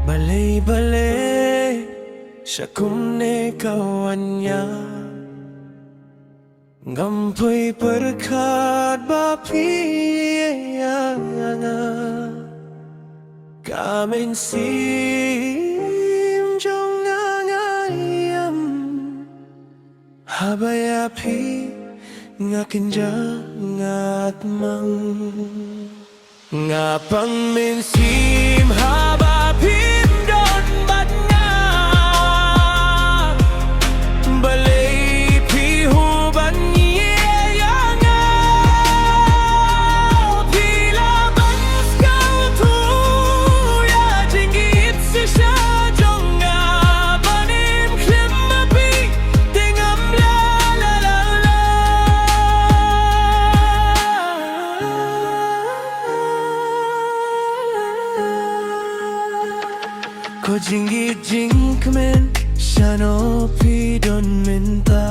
Balay-balay sa kumne kawanya Ngampoy perkat bapiyaya Kaminsim jong ngangayam Habayapi ngakinja ngatmang Pang Mynsiem habapim don bat nga Balay pihuban niya nga Pila bans kau tu ya jinggit si siya jong nga Banim klim mapi tingam la la la la Ko jinggit jingkmen Shano pi don minta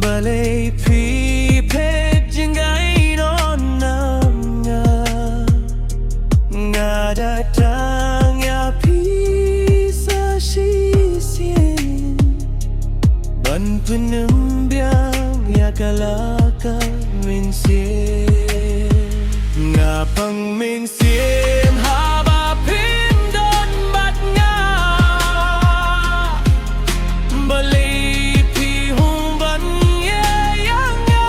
Balay pi pet jinggay non nam nga Nga datang ya pi sa sisien Ban penembang ya kalaka Mynsiem Pang Mynsiem habapim don bat nga Balay pihuban niya nga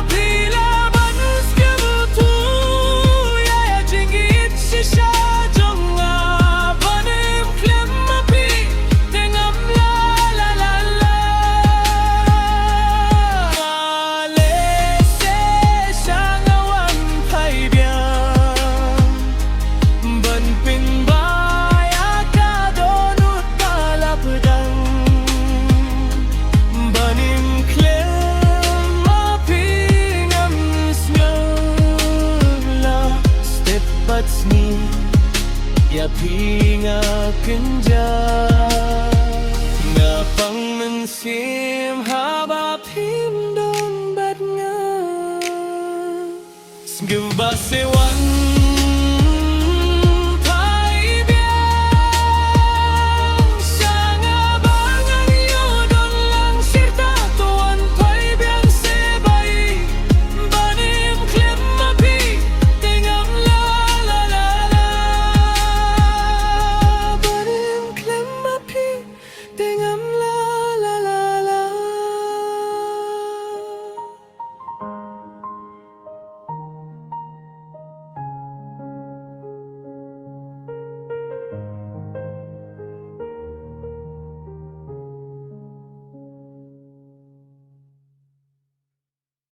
Pila bans kabutu ya jinggit si siya jong nga Banim klim mapi tingam la la la la Malese siya ngawan pay biyang Ban pinbaya ka donut palapdang Banim klim mapi ngam smyagla Step bats ni ya pinga kenja Pang Mynsiem habapim don bat nga Sgubase wan